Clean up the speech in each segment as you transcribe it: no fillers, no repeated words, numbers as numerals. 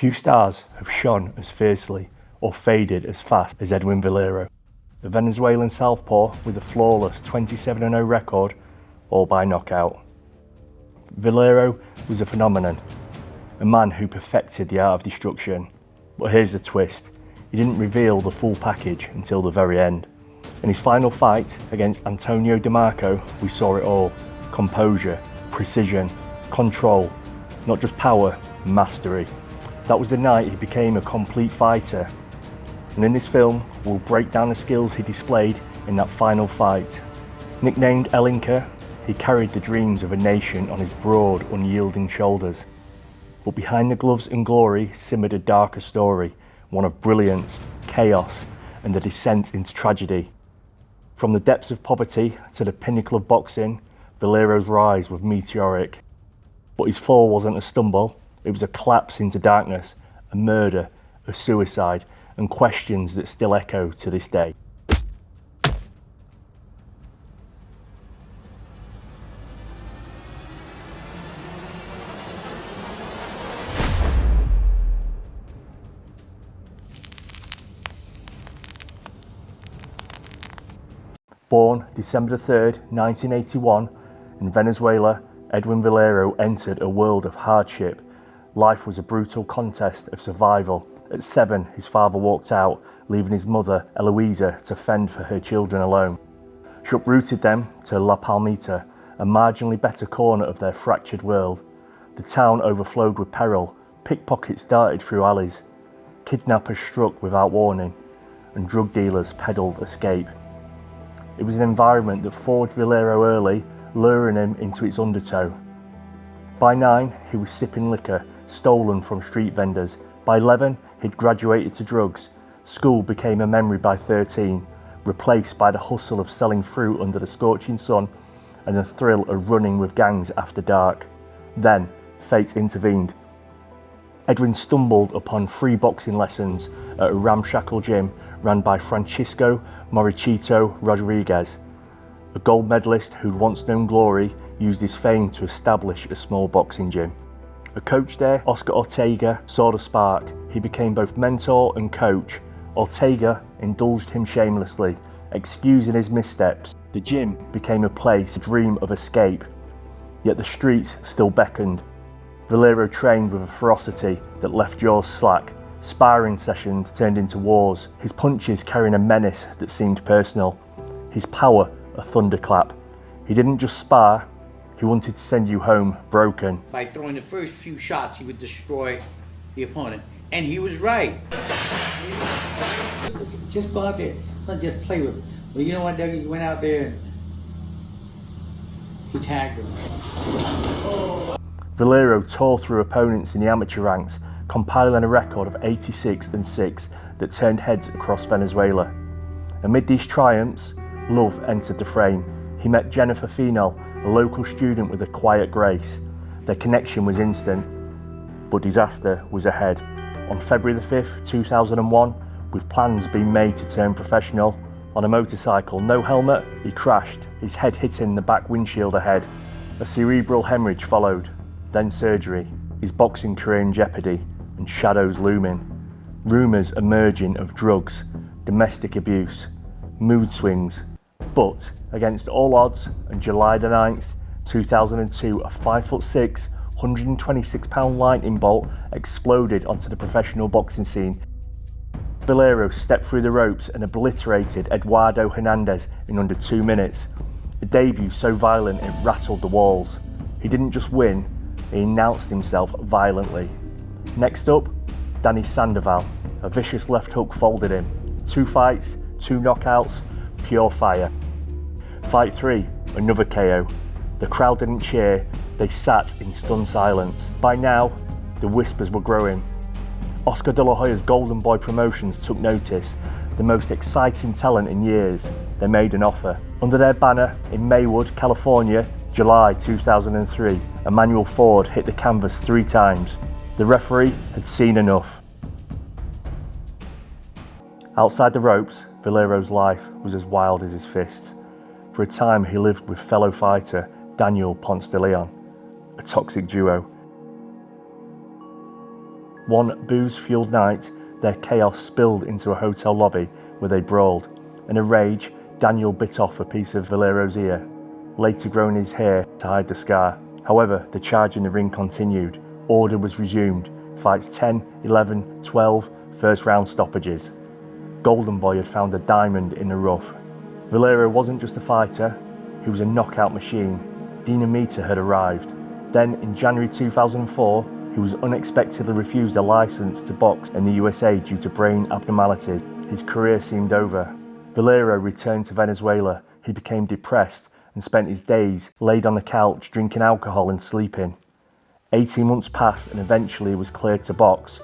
Few stars have shone as fiercely or faded as fast as Edwin Valero, the Venezuelan southpaw with a flawless 27-0 record, all by knockout. Valero was a phenomenon, a man who perfected the art of destruction. But here's the twist, he didn't reveal the full package until the very end. In his final fight against Antonio DeMarco, we saw it all: composure, precision, control, not just power, mastery. That was the night he became a complete fighter. And in this film, we'll break down the skills he displayed in that final fight. Nicknamed El Inca, he carried the dreams of a nation on his broad, unyielding shoulders. But behind the gloves and glory simmered a darker story, one of brilliance, chaos, and the descent into tragedy. From the depths of poverty to the pinnacle of boxing, Valero's rise was meteoric. But his fall wasn't a stumble, it was a collapse into darkness, a murder, a suicide, and questions that still echo to this day. Born December 3rd, 1981, in Venezuela, Edwin Valero entered a world of hardship. Life was a brutal contest of survival. At 7, his father walked out, leaving his mother, Eloisa, to fend for her children alone. She uprooted them to La Palmita, a marginally better corner of their fractured world. The town overflowed with peril. Pickpockets darted through alleys. Kidnappers struck without warning, and drug dealers peddled escape. It was an environment that forged Valero early, luring him into its undertow. By 9, he was sipping liquor, stolen from street vendors. By 11, he'd graduated to drugs. School became a memory by 13, replaced by the hustle of selling fruit under the scorching sun and the thrill of running with gangs after dark. Then, fate intervened. Edwin stumbled upon free boxing lessons at a ramshackle gym run by Francisco Morichito Rodriguez. A gold medalist who'd once known glory used his fame to establish a small boxing gym. A coach there, Oscar Ortega, saw the spark. He became both mentor and coach. Ortega indulged him shamelessly, excusing his missteps. The gym became a place, a dream of escape. Yet the streets still beckoned. Valero trained with a ferocity that left jaws slack. Sparring sessions turned into wars, his punches carrying a menace that seemed personal, his power a thunderclap. He didn't just spar, he wanted to send you home broken. By throwing the first few shots, he would destroy the opponent. And he was right. Just go out there. It's not just play with him. But you know what, Dougie? He went out there and he tagged him. Valero tore through opponents in the amateur ranks, compiling a record of 86-6 that turned heads across Venezuela. Amid these triumphs, love entered the frame. He met Jennifer Finol, a local student with a quiet grace. Their connection was instant, but disaster was ahead. On February the 5th, 2001, with plans being made to turn professional, on a motorcycle, no helmet, he crashed, his head hitting the back windshield ahead. A cerebral hemorrhage followed, then surgery, his boxing career in jeopardy, and shadows looming. Rumours emerging of drugs, domestic abuse, mood swings. But, against all odds, on July the 9th, 2002, a 5'6", 126-pound lightning bolt exploded onto the professional boxing scene. Valero stepped through the ropes and obliterated Eduardo Hernandez in under 2 minutes. A debut so violent it rattled the walls. He didn't just win, he announced himself violently. Next up, Danny Sandoval. A vicious left hook folded him. 2 fights, 2 knockouts, pure fire. Fight 3, another KO. The crowd didn't cheer, they sat in stunned silence. By now, the whispers were growing. Oscar De La Hoya's Golden Boy Promotions took notice. The most exciting talent in years. They made an offer. Under their banner in Maywood, California, July 2003, Emmanuel Ford hit the canvas 3 times. The referee had seen enough. Outside the ropes, Valero's life was as wild as his fists. For a time he lived with fellow fighter Daniel Ponce de Leon, a toxic duo. One booze-fueled night, their chaos spilled into a hotel lobby where they brawled. In a rage, Daniel bit off a piece of Valero's ear, later growing his hair to hide the scar. However, the charge in the ring continued. Order was resumed. Fights 10, 11, 12, first round stoppages. Golden Boy had found a diamond in the rough. Valero wasn't just a fighter, he was a knockout machine. Dinamita had arrived. Then, in January 2004, he was unexpectedly refused a license to box in the USA due to brain abnormalities. His career seemed over. Valero returned to Venezuela. He became depressed and spent his days laid on the couch drinking alcohol and sleeping. 18 months passed and eventually he was cleared to box.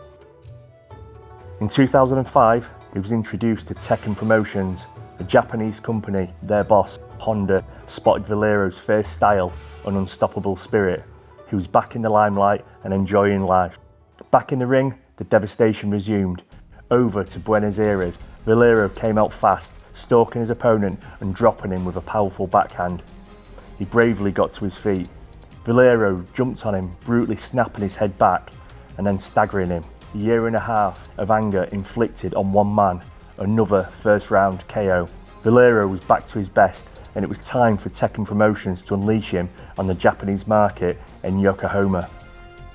In 2005, he was introduced to Tekken Promotions, a Japanese company. Their boss, Honda, spotted Valero's fierce style and unstoppable spirit. He was back in the limelight and enjoying life. Back in the ring, the devastation resumed. Over to Buenos Aires, Valero came out fast, stalking his opponent and dropping him with a powerful backhand. He bravely got to his feet. Valero jumped on him, brutally snapping his head back and then staggering him. A year and a half of anger inflicted on one man, another first round KO. Valero was back to his best and it was time for Tekken Promotions to unleash him on the Japanese market in Yokohama.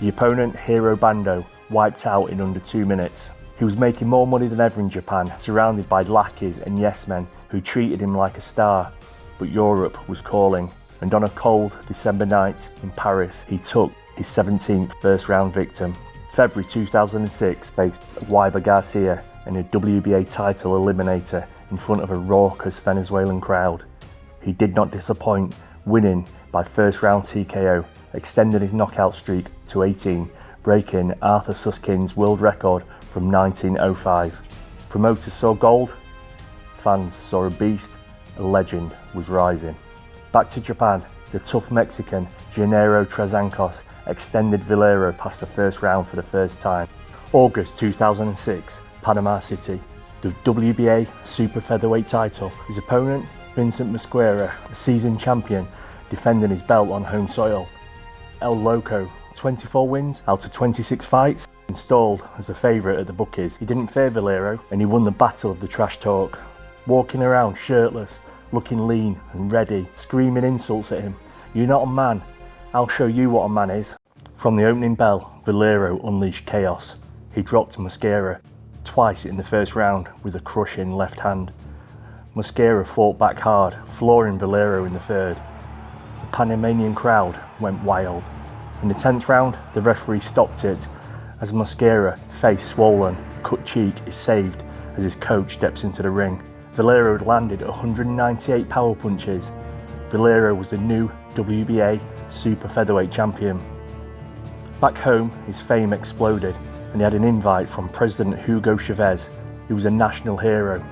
The opponent, Hiro Bando, wiped out in under 2 minutes. He was making more money than ever in Japan, surrounded by lackeys and yes men who treated him like a star. But Europe was calling, and on a cold December night in Paris, he took his 17th first round victim. February 2006 faced Weiber Garcia in a WBA title eliminator in front of a raucous Venezuelan crowd. He did not disappoint, winning by first round TKO, extending his knockout streak to 18, breaking Arthur Suskind's world record from 1905. Promoters saw gold, fans saw a beast, a legend was rising. Back to Japan, the tough Mexican Gennaro Trazancos extended Valero past the first round for the first time. August 2006, Panama City. The WBA super featherweight title. His opponent, Vincent Mosquera, a seasoned champion, defending his belt on home soil. El Loco, 24 wins out of 26 fights, installed as a favourite at the bookies. He didn't fear Valero and he won the battle of the trash talk. Walking around shirtless, looking lean and ready, screaming insults at him. "You're not a man, I'll show you what a man is." From the opening bell, Valero unleashed chaos. He dropped Mosquera twice in the first round with a crushing left hand. Mosquera fought back hard, flooring Valero in the third. The Panamanian crowd went wild. In the 10th round, the referee stopped it as Mosquera, face swollen, cut cheek, is saved as his coach steps into the ring. Valero had landed 198 power punches. Valero was the new WBA super featherweight champion. Back home, his fame exploded and he had an invite from President Hugo Chavez. He was a national hero.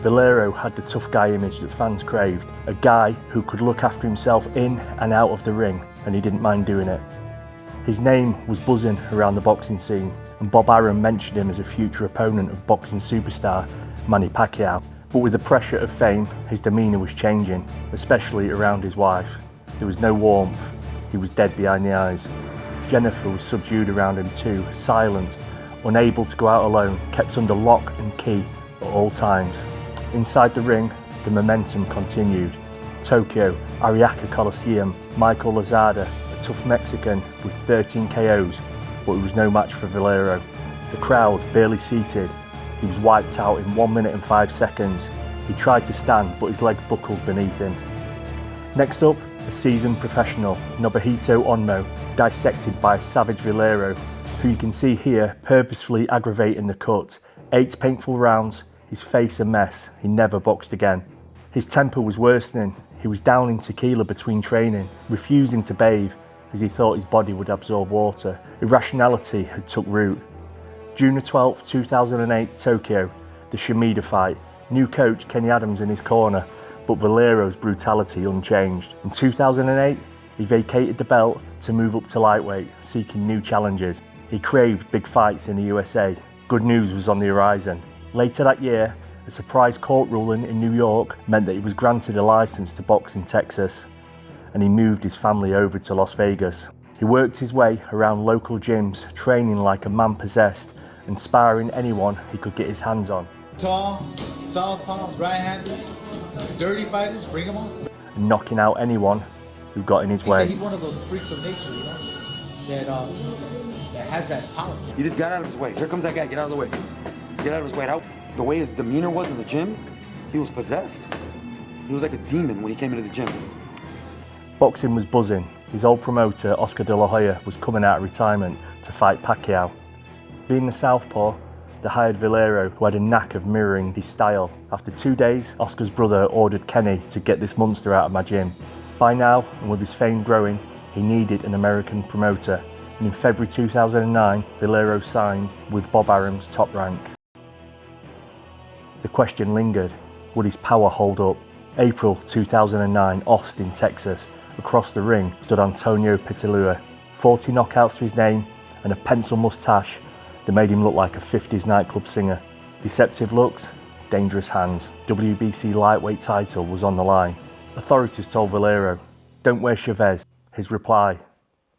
Valero had the tough guy image that fans craved, a guy who could look after himself in and out of the ring, and he didn't mind doing it. His name was buzzing around the boxing scene, and Bob Arum mentioned him as a future opponent of boxing superstar Manny Pacquiao. But with the pressure of fame, his demeanour was changing, especially around his wife. There was no warmth, he was dead behind the eyes. Jennifer was subdued around him too, silenced, unable to go out alone, kept under lock and key at all times. Inside the ring, the momentum continued. Tokyo, Ariake Coliseum, Michael Lozada, a tough Mexican with 13 KOs, but it was no match for Valero. The crowd barely seated. He was wiped out in 1 minute and 5 seconds. He tried to stand, but his legs buckled beneath him. Next up, a seasoned professional, Nobuhito Onmo, dissected by Savage Valero, who you can see here purposefully aggravating the cut. 8 painful rounds, his face a mess, he never boxed again. His temper was worsening, he was down in tequila between training, refusing to bathe as he thought his body would absorb water. Irrationality had took root. June 12, 2008, Tokyo, the Shimida fight. New coach Kenny Adams in his corner, but Valero's brutality unchanged. In 2008, he vacated the belt to move up to lightweight, seeking new challenges. He craved big fights in the USA. Good news was on the horizon. Later that year, a surprise court ruling in New York meant that he was granted a license to box in Texas, and he moved his family over to Las Vegas. He worked his way around local gyms, training like a man possessed and sparring anyone he could get his hands on. Tall, southpaws, right-handers, dirty fighters, bring them on. And knocking out anyone who got in his way. He's one of those freaks of nature, you know, that has that power. You just got out of his way. Here comes that guy. Get out of the way. Get out of his way. The way his demeanor was in the gym, he was possessed. He was like a demon when he came into the gym. Boxing was buzzing. His old promoter, Oscar De La Hoya, was coming out of retirement to fight Pacquiao. Being the southpaw, they hired Valero, who had a knack of mirroring his style. After 2 days, Oscar's brother ordered Kenny to get this monster out of my gym. By now, and with his fame growing, he needed an American promoter, and in February 2009, Valero signed with Bob Arum's Top Rank. The question lingered, would his power hold up? April 2009, Austin, Texas. Across the ring stood Antonio Pitalua. 40 knockouts to his name and a pencil mustache that made him look like a 50s nightclub singer. Deceptive looks, dangerous hands. WBC lightweight title was on the line. Authorities told Valero, don't wear Chavez. His reply,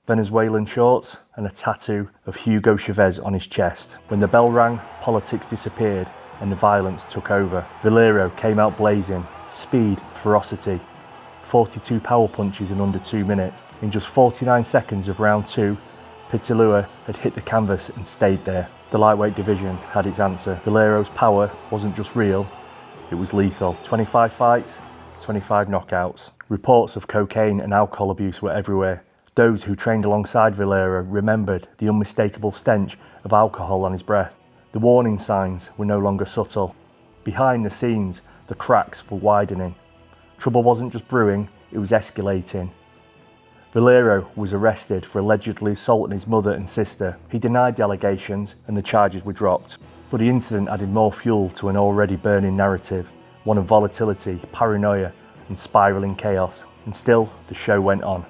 Venezuelan shorts and a tattoo of Hugo Chavez on his chest. When the bell rang, politics disappeared and the violence took over. Valero came out blazing, speed, ferocity. 42 power punches in under 2 minutes. In just 49 seconds of round 2, Pitalua had hit the canvas and stayed there. The lightweight division had its answer. Valero's power wasn't just real, it was lethal. 25 fights, 25 knockouts. Reports of cocaine and alcohol abuse were everywhere. Those who trained alongside Valero remembered the unmistakable stench of alcohol on his breath. The warning signs were no longer subtle. Behind the scenes, the cracks were widening. Trouble wasn't just brewing, it was escalating. Valero was arrested for allegedly assaulting his mother and sister. He denied the allegations and the charges were dropped. But the incident added more fuel to an already burning narrative, one of volatility, paranoia and spiralling chaos. And still, the show went on.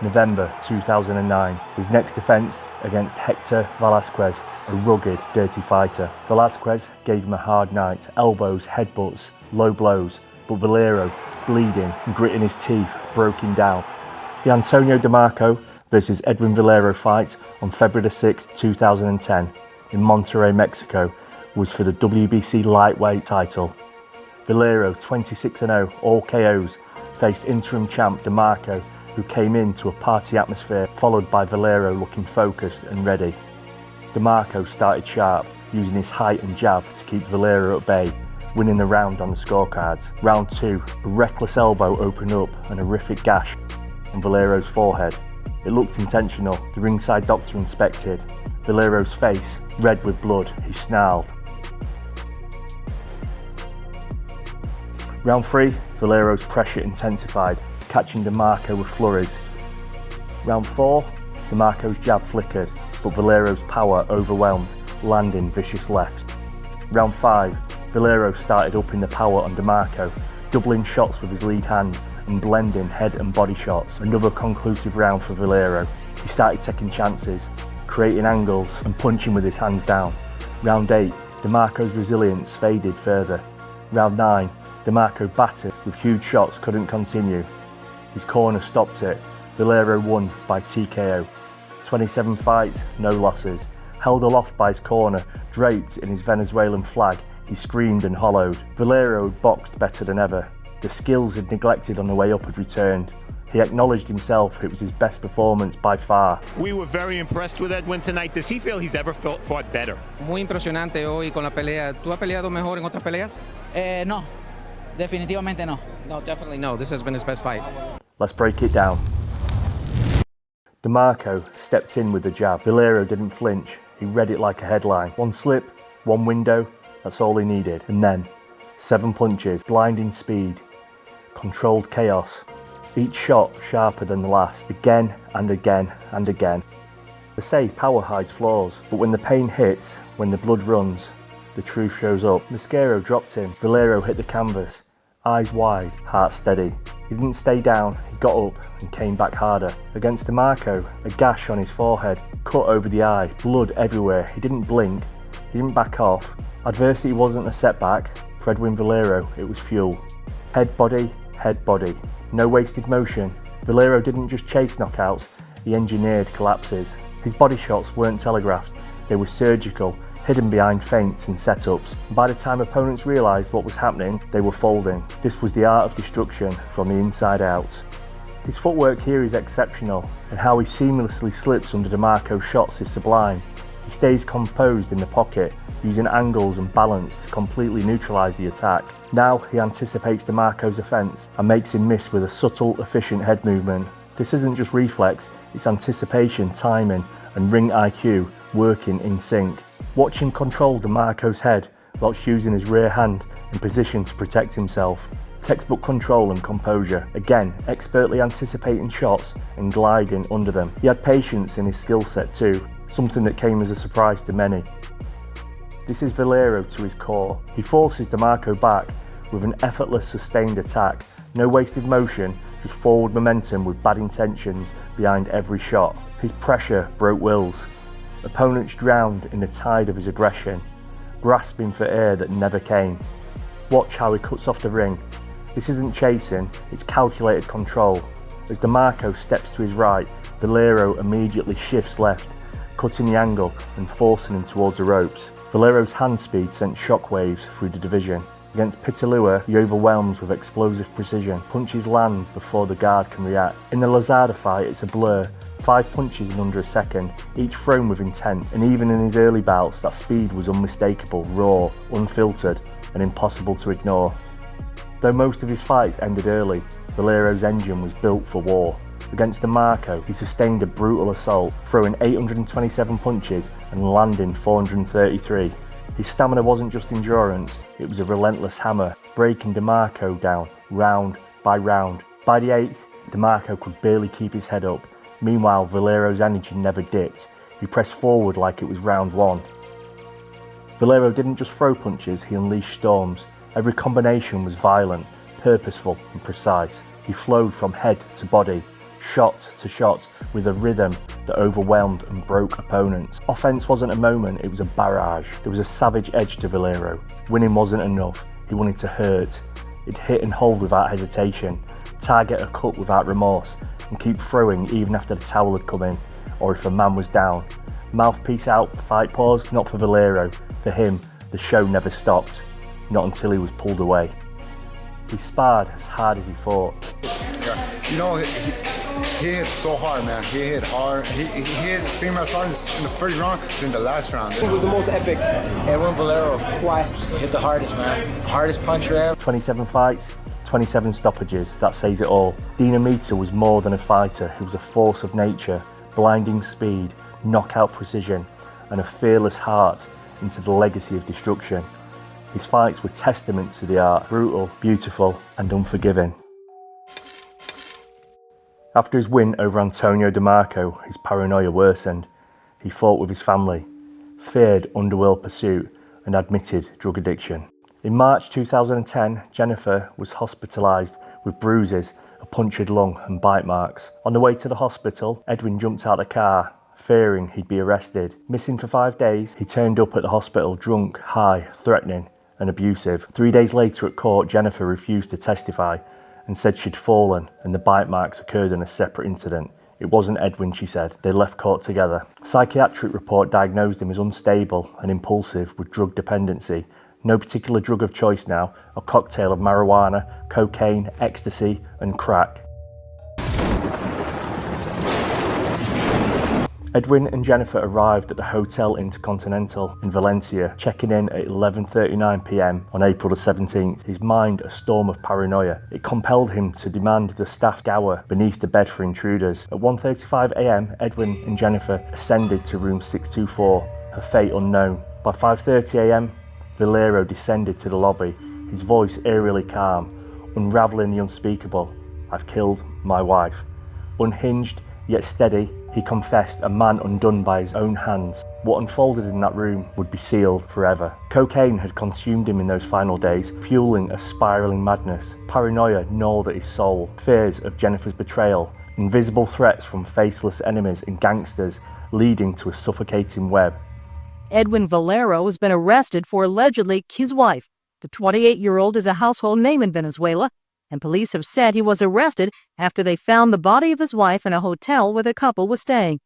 November 2009, his next defence against Hector Velasquez, a rugged, dirty fighter. Velasquez gave him a hard night, elbows, headbutts, low blows, but Valero, bleeding and gritting his teeth, broke him down. The Antonio DeMarco versus Edwin Valero fight on February 6, 2010 in Monterrey, Mexico was for the WBC lightweight title. Valero, 26-0, all KOs, faced interim champ DeMarco, who came into a party atmosphere, followed by Valero looking focused and ready. DeMarco started sharp, using his height and jab to keep Valero at bay, winning the round on the scorecards. Round 2, a reckless elbow opened up an horrific gash on Valero's forehead. It looked intentional. The ringside doctor inspected. Valero's face, red with blood, he snarled. Round 3, Valero's pressure intensified, catching DeMarco with flurries. Round 4, DeMarco's jab flickered, but Valero's power overwhelmed, landing vicious lefts. Round 5, Valero started upping the power on DeMarco, doubling shots with his lead hand and blending head and body shots. Another conclusive round for Valero. He started taking chances, creating angles and punching with his hands down. Round 8, DeMarco's resilience faded further. Round 9, DeMarco battered with huge shots, couldn't continue. His corner stopped it. Valero won by TKO. 27 fights, no losses. Held aloft by his corner, draped in his Venezuelan flag, he screamed and hollowed. Valero had boxed better than ever. The skills he'd neglected on the way up had returned. He acknowledged himself it was his best performance by far. We were very impressed with Edwin tonight. Does he feel he's ever fought better? Muy impresionante hoy con la pelea. ¿Tú has peleado mejor en otras peleas? No, definitivamente no. No, definitely no. This has been his best fight. Let's break it down. DeMarco stepped in with the jab. Valero didn't flinch. He read it like a headline. One slip, one window, that's all he needed. And then, 7 punches, blinding speed, controlled chaos. Each shot sharper than the last, again and again and again. They say power hides flaws, but when the pain hits, when the blood runs, the truth shows up. Mosquera dropped him. Valero hit the canvas, eyes wide, heart steady. He didn't stay down, he got up and came back harder. Against DeMarco, a gash on his forehead, cut over the eye, blood everywhere. He didn't blink, he didn't back off. Adversity wasn't a setback. For Edwin Valero, it was fuel. Head body, no wasted motion. Valero didn't just chase knockouts, he engineered collapses. His body shots weren't telegraphed, they were surgical, hidden behind feints and setups. By the time opponents realised what was happening, they were folding. This was the art of destruction from the inside out. His footwork here is exceptional, and how he seamlessly slips under DeMarco's shots is sublime. He stays composed in the pocket, using angles and balance to completely neutralise the attack. Now he anticipates DeMarco's offence and makes him miss with a subtle, efficient head movement. This isn't just reflex, it's anticipation, timing, and ring IQ working in sync. Watch him control DeMarco's head whilst using his rear hand in position to protect himself. Textbook control and composure, again expertly anticipating shots and gliding under them. He had patience in his skill set too, something that came as a surprise to many. This is Valero to his core. He forces DeMarco back with an effortless sustained attack, no wasted motion, just forward momentum with bad intentions behind every shot. His pressure broke wills. Opponents drowned in the tide of his aggression, grasping for air that never came. Watch how he cuts off the ring. This isn't chasing, it's calculated control. As DeMarco steps to his right, Valero immediately shifts left, cutting the angle and forcing him towards the ropes. Valero's hand speed sent shockwaves through the division. Against Pitalua, he overwhelms with explosive precision. Punches land before the guard can react. In the Lazada fight, it's a blur. 5 punches in under a second, each thrown with intent, and even in his early bouts, that speed was unmistakable, raw, unfiltered, and impossible to ignore. Though most of his fights ended early, Valero's engine was built for war. Against DeMarco, he sustained a brutal assault, throwing 827 punches and landing 433. His stamina wasn't just endurance, it was a relentless hammer, breaking DeMarco down round by round. By the 8th, DeMarco could barely keep his head up. Meanwhile, Valero's energy never dipped. He pressed forward like it was round 1. Valero didn't just throw punches, he unleashed storms. Every combination was violent, purposeful and precise. He flowed from head to body, shot to shot, with a rhythm that overwhelmed and broke opponents. Offense wasn't a moment, it was a barrage. There was a savage edge to Valero. Winning wasn't enough, he wanted to hurt. He'd hit and hold without hesitation, target a cut without remorse, and keep throwing even after the towel had come in, or if a man was down. Mouthpiece out, fight pause, not for Valero. For him, the show never stopped, not until he was pulled away. He sparred as hard as he fought. You know, he hit so hard, man. He hit hard. He hit the same as hard in the first round than the last round. Who was the most epic? Edwin Valero. Why? He hit the hardest, man. Hardest puncher ever. 27 fights, 27 stoppages, that says it all. Dinamita was more than a fighter, he was a force of nature, blinding speed, knockout precision, and a fearless heart into the legacy of destruction. His fights were testaments to the art, brutal, beautiful, and unforgiving. After his win over Antonio DeMarco, his paranoia worsened. He fought with his family, feared underworld pursuit, and admitted drug addiction. In March 2010, Jennifer was hospitalised with bruises, a punctured lung and bite marks. On the way to the hospital, Edwin jumped out of the car, fearing he'd be arrested. Missing for 5 days, he turned up at the hospital drunk, high, threatening and abusive. 3 days later at court, Jennifer refused to testify and said she'd fallen and the bite marks occurred in a separate incident. It wasn't Edwin, she said. They left court together. A psychiatric report diagnosed him as unstable and impulsive with drug dependency. No particular drug of choice now, a cocktail of marijuana, cocaine, ecstasy and crack. Edwin and Jennifer arrived at the Hotel Intercontinental in Valencia, checking in at 11:39 p.m. on April the 17th. His mind a storm of paranoia. It compelled him to demand the staff scour beneath the bed for intruders. At 1:35 a.m, Edwin and Jennifer ascended to room 624, her fate unknown. By 5:30 a.m, Valero descended to the lobby, his voice eerily calm, unravelling the unspeakable. I've killed my wife. Unhinged, yet steady, he confessed a man undone by his own hands. What unfolded in that room would be sealed forever. Cocaine had consumed him in those final days, fueling a spiralling madness. Paranoia gnawed at his soul. Fears of Jennifer's betrayal, invisible threats from faceless enemies and gangsters, leading to a suffocating web. Edwin Valero has been arrested for allegedly his wife. The 28-year-old is a household name in Venezuela and police have said he was arrested after they found the body of his wife in a hotel where the couple was staying.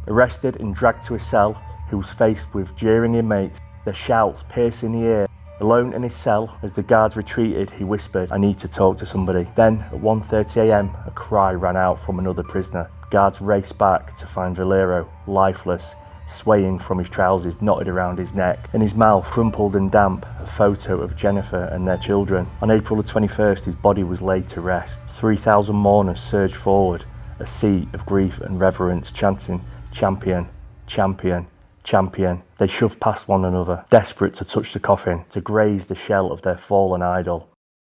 Arrested and dragged to a cell, he was faced with jeering inmates, their shouts piercing the ear. Alone in his cell, as the guards retreated, he whispered, "I need to talk to somebody." Then, at 1:30 a.m, a cry ran out from another prisoner. Guards raced back to find Valero, lifeless, swaying from his trousers knotted around his neck, in his mouth, crumpled and damp, a photo of Jennifer and their children. On April the 21st, his body was laid to rest. 3,000 mourners surged forward, a sea of grief and reverence, chanting, "Champion, champion, champion." They shoved past one another, desperate to touch the coffin, to graze the shell of their fallen idol.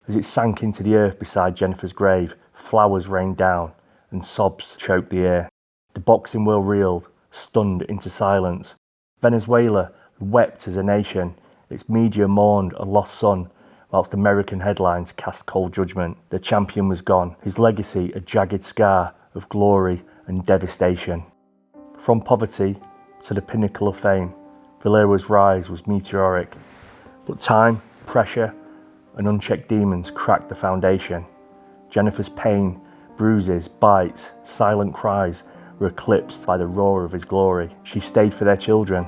As it sank into the earth beside Jennifer's grave, flowers rained down, and sobs choked the air. The boxing world reeled, stunned into silence. Venezuela wept as a nation. Its media mourned a lost son, whilst American headlines cast cold judgment. The champion was gone, his legacy a jagged scar of glory and devastation. From poverty to the pinnacle of fame, Valero's rise was meteoric. But time, pressure, and unchecked demons cracked the foundation. Jennifer's pain, bruises, bites, silent cries were eclipsed by the roar of his glory. She stayed for their children,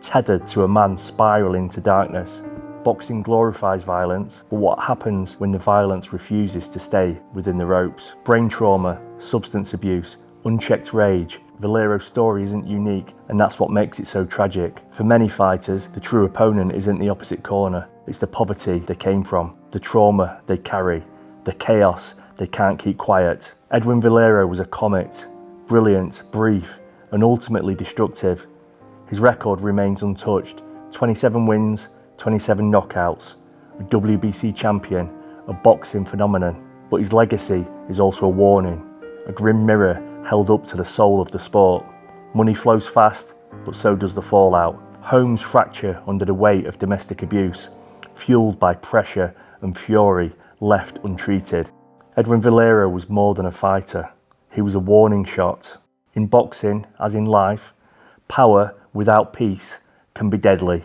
tethered to a man spiraling into darkness. Boxing glorifies violence, but what happens when the violence refuses to stay within the ropes? Brain trauma, substance abuse, unchecked rage. Valero's story isn't unique, and that's what makes it so tragic. For many fighters, the true opponent isn't the opposite corner. It's the poverty they came from, the trauma they carry, the chaos they can't keep quiet. Edwin Valero was a comet, brilliant, brief, and ultimately destructive. His record remains untouched, 27 wins, 27 knockouts, a WBC champion, a boxing phenomenon. But his legacy is also a warning, a grim mirror held up to the soul of the sport. Money flows fast, but so does the fallout. Homes fracture under the weight of domestic abuse, fueled by pressure and fury left untreated. Edwin Valero was more than a fighter. He was a warning shot. In boxing, as in life, power without peace can be deadly.